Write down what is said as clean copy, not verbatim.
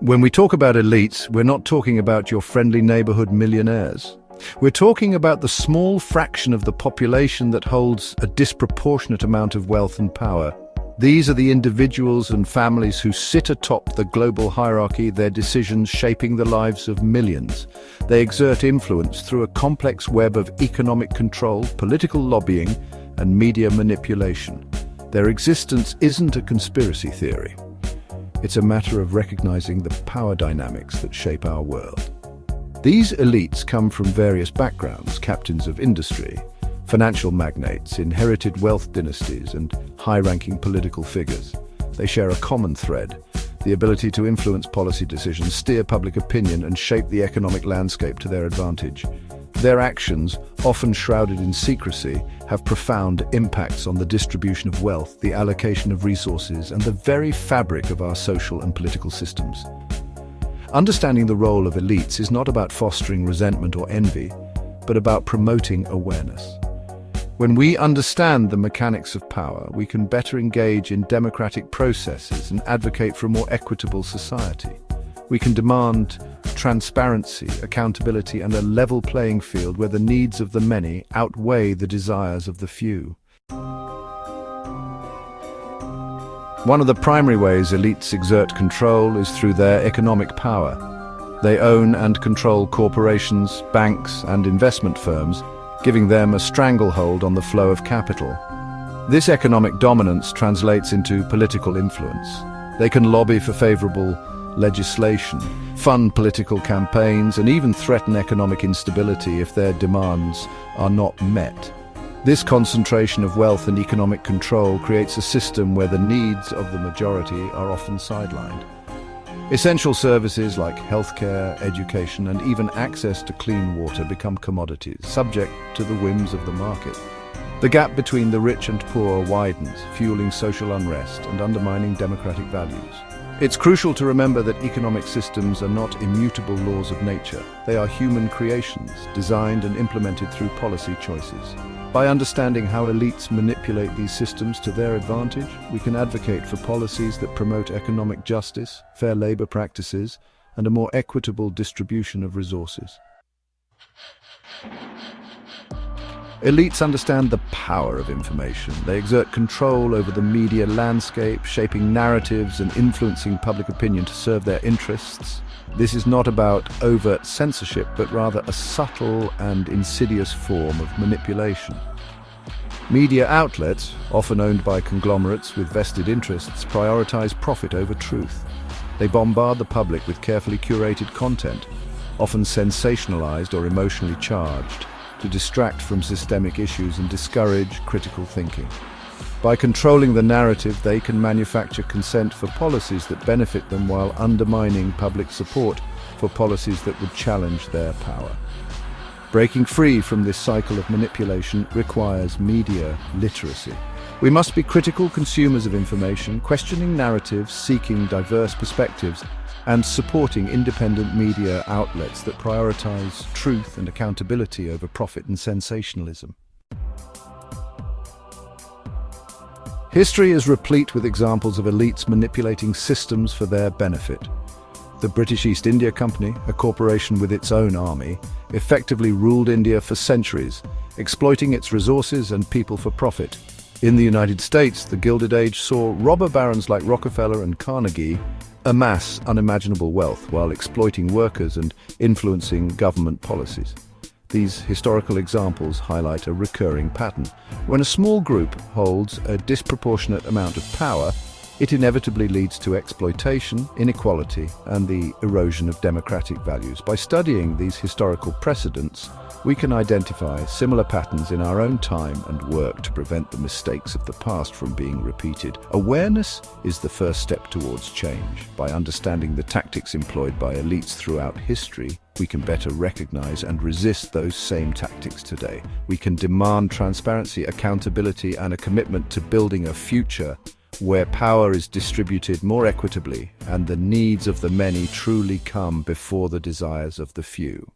When we talk about elites, we're not talking about your friendly neighborhood millionaires. We're talking about the small fraction of the population that holds a disproportionate amount of wealth and power. These are the individuals and families who sit atop the global hierarchy, their decisions shaping the lives of millions. They exert influence through a complex web of economic control, political lobbying, and media manipulation. Their existence isn't a conspiracy theory. It's a matter of recognizing the power dynamics that shape our world. These elites come from various backgrounds: captains of industry, financial magnates, inherited wealth dynasties, and high-ranking political figures. They share a common thread: the ability to influence policy decisions, steer public opinion, and shape the economic landscape to their advantage. Their actions, often shrouded in secrecy, have profound impacts on the distribution of wealth, the allocation of resources, and the very fabric of our social and political systems. Understanding the role of elites is not about fostering resentment or envy, but about promoting awareness. When we understand the mechanics of power, we can better engage in democratic processes and advocate for a more equitable society. We can demand transparency, accountability, and a level playing field where the needs of the many outweigh the desires of the few. One of the primary ways elites exert control is through their economic power. They own and control corporations, banks, and investment firms, giving them a stranglehold on the flow of capital. This economic dominance translates into political influence. They can lobby for favorable legislation, fund political campaigns, and even threaten economic instability if their demands are not met. This concentration of wealth and economic control creates a system where the needs of the majority are often sidelined. Essential services like healthcare, education, and even access to clean water become commodities, subject to the whims of the market. The gap between the rich and poor widens, fueling social unrest and undermining democratic values. It's crucial to remember that economic systems are not immutable laws of nature. They are human creations, designed and implemented through policy choices. By understanding how elites manipulate these systems to their advantage, we can advocate for policies that promote economic justice, fair labor practices, and a more equitable distribution of resources. Elites understand the power of information. They exert control over the media landscape, shaping narratives and influencing public opinion to serve their interests. This is not about overt censorship, but rather a subtle and insidious form of manipulation. Media outlets, often owned by conglomerates with vested interests, prioritize profit over truth. They bombard the public with carefully curated content, often sensationalized or emotionally charged, to distract from systemic issues and discourage critical thinking. By controlling the narrative, they can manufacture consent for policies that benefit them while undermining public support for policies that would challenge their power. Breaking free from this cycle of manipulation requires media literacy. We must be critical consumers of information, questioning narratives, seeking diverse perspectives, and supporting independent media outlets that prioritize truth and accountability over profit and sensationalism. History is replete with examples of elites manipulating systems for their benefit. The British East India Company, a corporation with its own army, effectively ruled India for centuries, exploiting its resources and people for profit. In the United States, the Gilded Age saw robber barons like Rockefeller and Carnegie amass unimaginable wealth while exploiting workers and influencing government policies. These historical examples highlight a recurring pattern. When a small group holds a disproportionate amount of power, it inevitably leads to exploitation, inequality, and the erosion of democratic values. By studying these historical precedents, we can identify similar patterns in our own time and work to prevent the mistakes of the past from being repeated. Awareness is the first step towards change. By understanding the tactics employed by elites throughout history, we can better recognize and resist those same tactics today. We can demand transparency, accountability, and a commitment to building a future where power is distributed more equitably and the needs of the many truly come before the desires of the few.